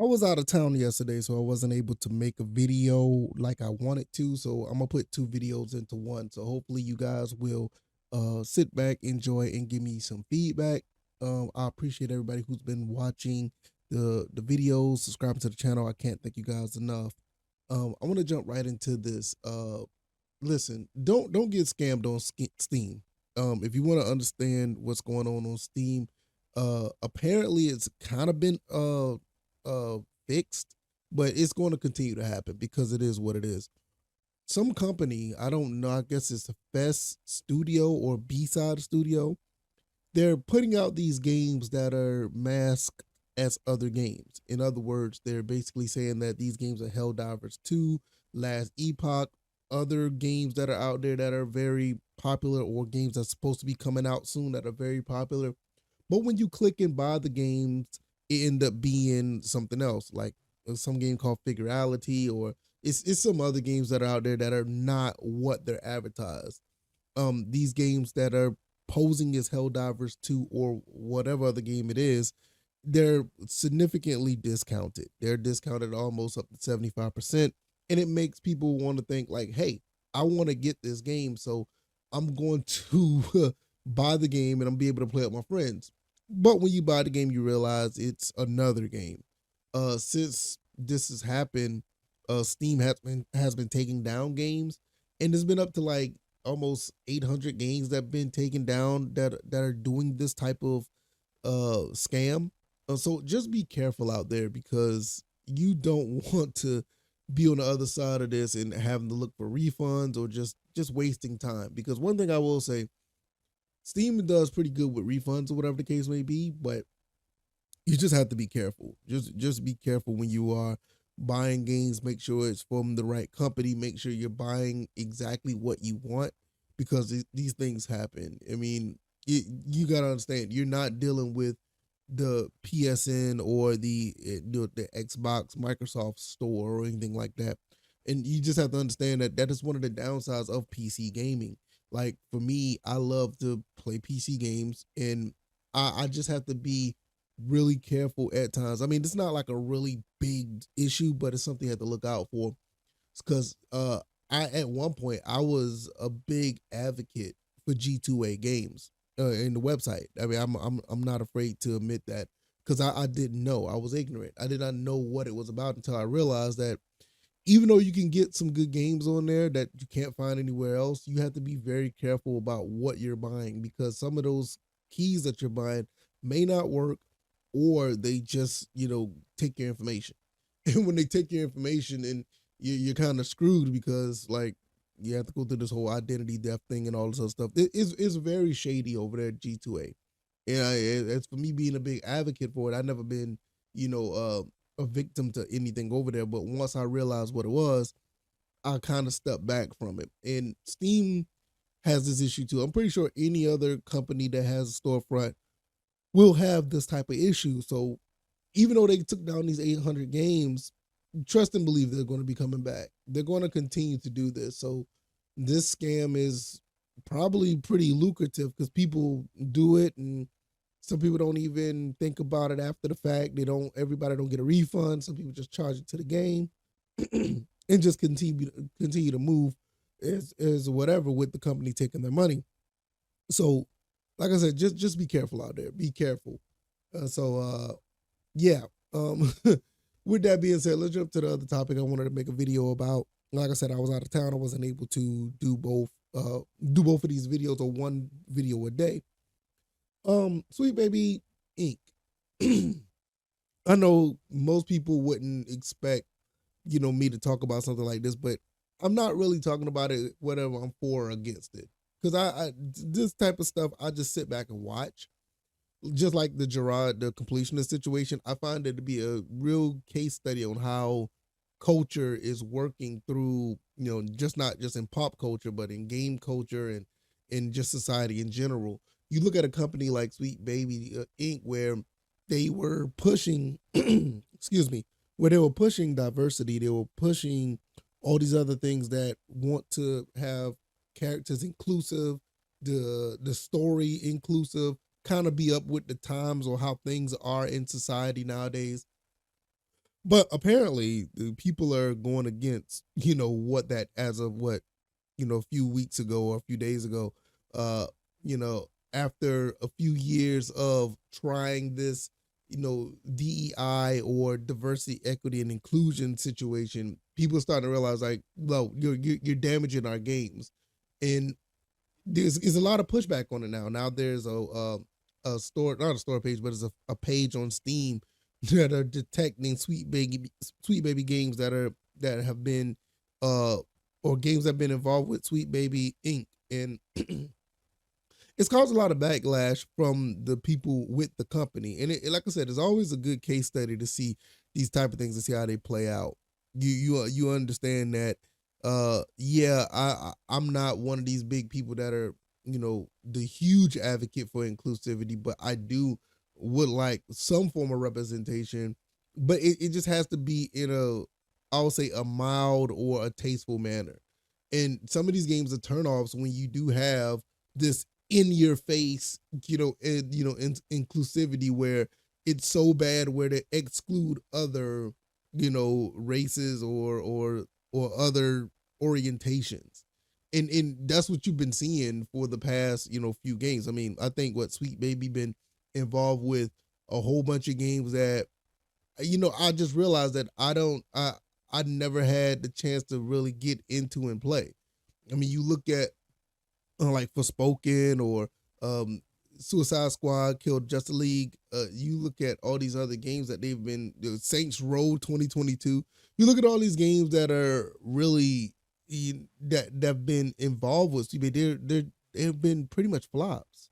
was out of town yesterday, so I wasn't able to make a video like I wanted to. So I'm gonna put two videos into one. So hopefully you guys will sit back, enjoy, and give me some feedback. I appreciate everybody who's been watching the videos, subscribing to the channel. I can't thank you guys enough. I want to jump right into this. Listen, don't get scammed on Steam. If you want to understand what's going on Steam, apparently it's kind of been uh fixed, but it's going to continue to happen because it is what it is. Some company, I don't know, I guess it's a Fest Studio or B-Side Studio. They're putting out these games that are masked as other games. In other words, they're basically saying that these games are Helldivers 2, Last Epoch, other games that are out there that are very popular, or games that's supposed to be coming out soon that are very popular. But when you click and buy the games, it end up being something else, like some game called Figurality, or it's some other games that are out there that are not what they're advertised. These games that are posing as Helldivers 2 or whatever other game it is, they're significantly discounted. They're discounted almost up to 75%. And it makes people want to think like, hey, I want to get this game, so I'm going to buy the game and I'm be able to play with my friends. But when you buy the game, you realize it's another game. Since this has happened, Steam has been taking down games, and there's been up to like almost 800 games that have been taken down that are doing this type of scam. So just be careful out there because you don't want to be on the other side of this and having to look for refunds or just wasting time. Because one thing I will say, Steam does pretty good with refunds or whatever the case may be, but you just have to be careful. Just be careful when you are buying games. Make sure it's from the right company. Make sure you're buying exactly what you want because these things happen. I mean, you gotta understand you're not dealing with the PSN or the Xbox Microsoft store or anything like that. And you just have to understand that that is one of the downsides of PC gaming. Like for me, I love to play PC games, and I just have to be really careful at times. I mean, it's not like a really big issue, but it's something you have to look out for. Because I at one point I was a big advocate for G2A games in the website. I mean, I'm not afraid to admit that because I didn't know. I was ignorant. I did not know what it was about until I realized that even though you can get some good games on there that you can't find anywhere else, you have to be very careful about what you're buying because some of those keys that you're buying may not work, or they just, take your information. And when they take your information, and you're kind of screwed because like you have to go through this whole identity theft thing and all this other stuff. It's very shady over there at G2A. And as for me being a big advocate for it, I've never been, a victim to anything over there. But once I realized what it was, I kind of stepped back from it. And Steam has this issue too. I'm pretty sure any other company that has a storefront will have this type of issue. So even though they took down these 800 games, trust and believe they're going to be coming back. They're going to continue to do this. So this scam is probably pretty lucrative because people do it, and some people don't even think about it after the fact. Everybody don't get a refund. Some people just charge it to the game and just continue to move as whatever with the company taking their money. So like I said, just be careful out there. Be careful. Yeah. Um, with that being said, let's jump to the other topic I wanted to make a video about. Like I said, I was out of town. I wasn't able to do both of these videos or one video a day. Sweet Baby Inc. I know most people wouldn't expect, me to talk about something like this, but I'm not really talking about it whatever I'm for or against it. Because I this type of stuff, I just sit back and watch. Just like the completionist situation, I find it to be a real case study on how culture is working through, just not just in pop culture, but in game culture and in just society in general. You look at a company like Sweet Baby Inc., where they were pushing, excuse me, where they were pushing diversity, they were pushing all these other things that want to have characters inclusive, the story inclusive, kind of be up with the times or how things are in society nowadays. But apparently, the people are going against, what that, as of what, a few weeks ago or a few days ago, uh, after a few years of trying this, DEI or diversity, equity, and inclusion situation, people starting to realize like, no, you're damaging our games, and there's a lot of pushback on it now. Now there's a store, not a store page, but it's a page on Steam that are detecting sweet baby games that have been uh or games that have been involved with Sweet Baby Inc. And it's caused a lot of backlash from the people with the company. And like I said, it's always a good case study to see these type of things and see how they play out. You understand that yeah, I'm not one of these big people that are, the huge advocate for inclusivity, but I do would like some form of representation, but it just has to be in a, I would say, a mild or a tasteful manner. And some of these games are turnoffs when you do have this in your face, inclusivity where it's so bad where they exclude other, races or other orientations. And that's what you've been seeing for the past, few games. I mean, I think what Sweet Baby been involved with a whole bunch of games that, I just realized that I never had the chance to really get into and play. I mean, you look at like Forspoken or um, Suicide Squad, Killed Justice League. You look at all these other games that they've been, Saints Row 2022. You look at all these games that are really that have been involved with. I mean, they've been pretty much flops.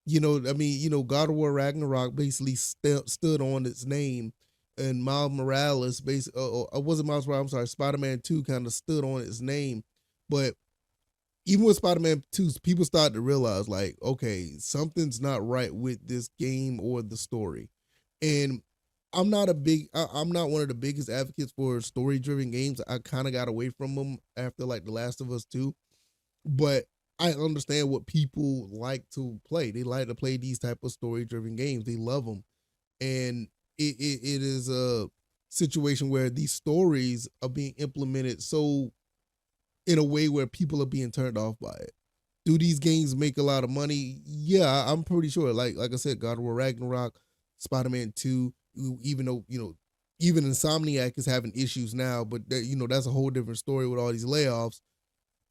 I mean, God of War Ragnarok basically stood on its name, and Miles Morales basically, wasn't Miles Morales. I'm sorry, Spider-Man 2 kind of stood on its name, but even with Spider-Man 2, people started to realize like, okay, something's not right with this game or the story. And I'm not one of the biggest advocates for story-driven games. I kind of got away from them after like The Last of Us 2, but I understand what people like to play. They like to play these type of story-driven games. They love them. And it is a situation where these stories are being implemented so in a way where people are being turned off by it. Do these games make a lot of money? Yeah, I'm pretty sure. Like I said, God of War Ragnarok, Spider-Man 2, even though, even Insomniac is having issues now, but that's a whole different story with all these layoffs.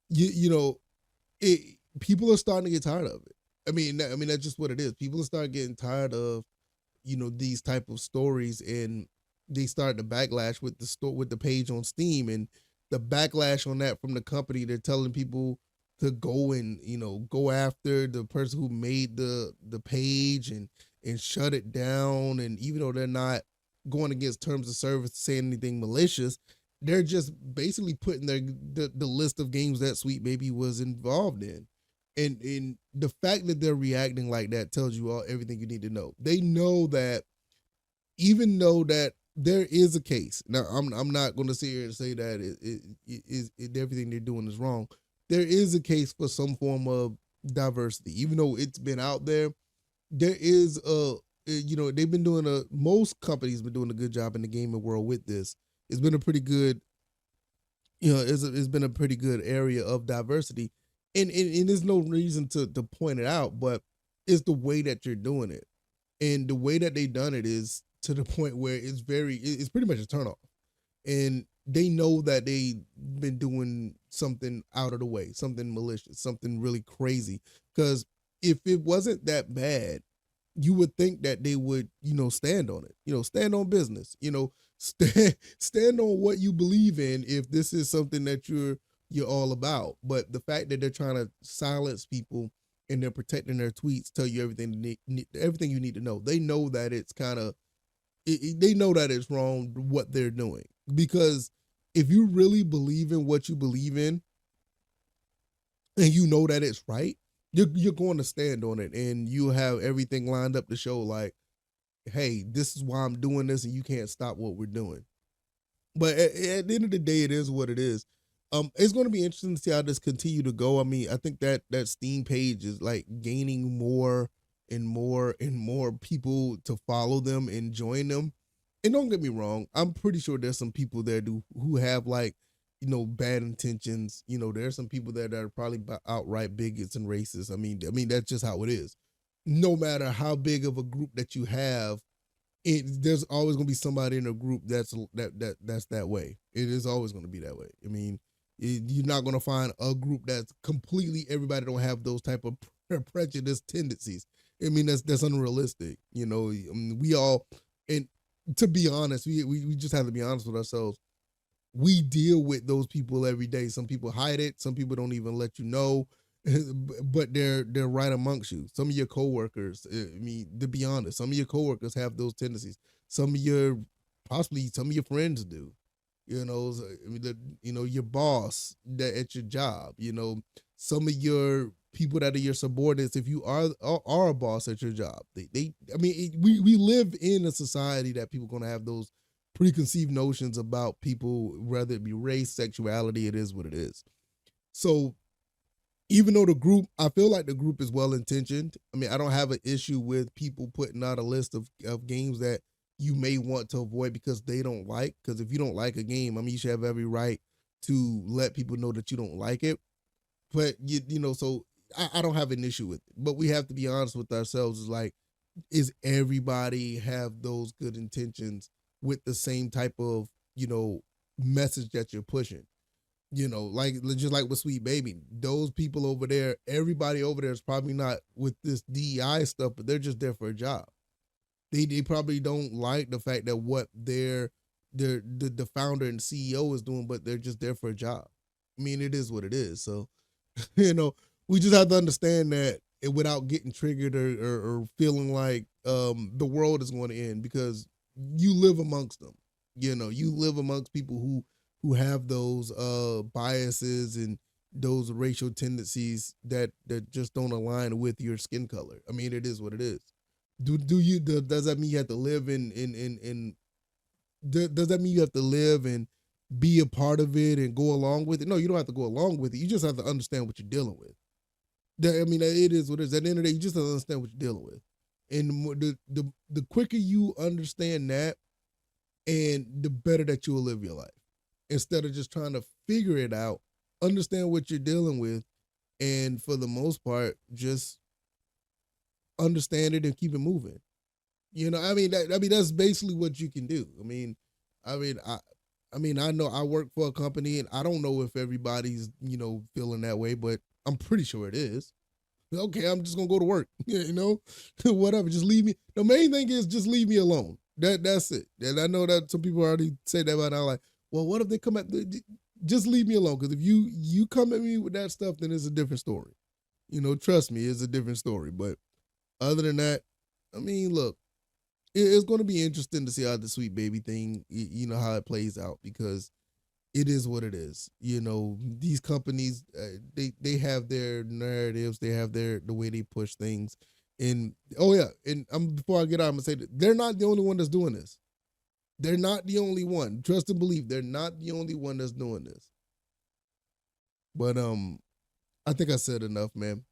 You know, people are starting to get tired of it. I mean that's just what it is. People are starting getting tired of, these type of stories, and they started to backlash with the store with the page on Steam, and the backlash on that from the company. They're telling people to go and, go after the person who made the page and shut it down. And even though they're not going against terms of service saying anything malicious, they're just basically putting the list of games that Sweet Baby was involved in. And the fact that they're reacting like that tells you everything you need to know. They know that, even though that there is a case. Now, I'm not going to sit here and say that everything they're doing is wrong. There is a case for some form of diversity, even though it's been out there. There is they've been doing most companies been doing a good job in the gaming world with this. It's been a pretty good, it's been a pretty good area of diversity, and there's no reason to point it out, but it's the way that you're doing it, and the way that they done it is to the point where it's pretty much a turnoff, and they know that they've been doing something out of the way, something malicious, something really crazy. Because if it wasn't that bad, you would think that they would, stand on it, stand on business, stand on what you believe in if this is something that you're all about. But the fact that they're trying to silence people and they're protecting their tweets tell you everything you need to know. They know that it's kind of they know that it's wrong what they're doing, because if you really believe in what you believe in and you know that it's right, you're going to stand on it, and you have everything lined up to show like, hey, this is why I'm doing this, and you can't stop what we're doing. But at the end of the day, it is what it is. It's going to be interesting to see how this continue to go. I mean, I think that Steam page is like gaining more and more and more people to follow them and join them. and don't get me wrong, I'm pretty sure there's some people there who have like, bad intentions. There's some people there that are probably outright bigots and racists. I mean that's just how it is. No matter how big of a group that you have, there's always going to be somebody in a group that's that way. It is always going to be that way. I mean, you're not going to find a group that's completely everybody don't have those type of prejudice tendencies. I mean, that's unrealistic. We all, and to be honest, we just have to be honest with ourselves. We deal with those people every day. Some people hide it. Some people don't even let you know, but they're right amongst you. Some of your coworkers, I mean, to be honest, some of your coworkers have those tendencies. Some of your Possibly some of your friends do. I mean, your boss that at your job. Some of your people that are your subordinates. If you are a boss at your job, I mean, we live in a society that people gonna have those preconceived notions about people, whether it be race, sexuality. It is what it is. So even though I feel like the group is well intentioned. I mean, I don't have an issue with people putting out a list of games that you may want to avoid because they don't like. Because if you don't like a game, I mean, you should have every right to let people know that you don't like it. But so I don't have an issue with it. But we have to be honest with ourselves. Is like, is everybody have those good intentions with the same type of message that you're pushing? Like just like with Sweet Baby, those people over there, everybody over there is probably not with this DEI stuff, but they're just there for a job. They probably don't like the fact that what the founder and CEO is doing, but they're just there for a job. I mean, it is what it is. So, we just have to understand that without getting triggered or feeling like the world is going to end because you live amongst them. You live amongst people who have those biases and those racial tendencies that just don't align with your skin color. I mean, it is what it is. Does that mean you have to live in does that mean you have to live and be a part of it and go along with it? No, you don't have to go along with it. You just have to understand what you're dealing with. I mean, it is what it is. At the end of the day, you just have to understand what you're dealing with. And the quicker you understand that, and the better that you will live your life. Instead of just trying to figure it out, understand what you're dealing with, and for the most part, just understand it and keep it moving. That's basically what you can do. I mean, I know I work for a company, and I don't know if everybody's feeling that way, but I'm pretty sure it is. Okay, I'm just gonna go to work. Whatever. Just leave me. The main thing is just leave me alone. That's it. And I know that some people already say that by now. Like, well, what if they come at? Just leave me alone. Because if you come at me with that stuff, then it's a different story. Trust me, it's a different story. But other than that, I mean, look, it's going to be interesting to see how the Sweet Baby thing, how it plays out because it is what it is. These companies, they have their narratives, they have the way they push things. And oh yeah, and before I get out, I'm gonna say that they're not the only one that's doing this. They're not the only one. Trust and believe, they're not the only one that's doing this. But I think I said enough, man.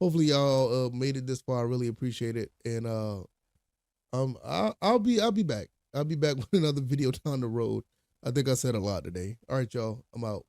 Hopefully y'all made it this far. I really appreciate it, and I'll be back. I'll be back with another video down the road. I think I said a lot today. All right, y'all. I'm out.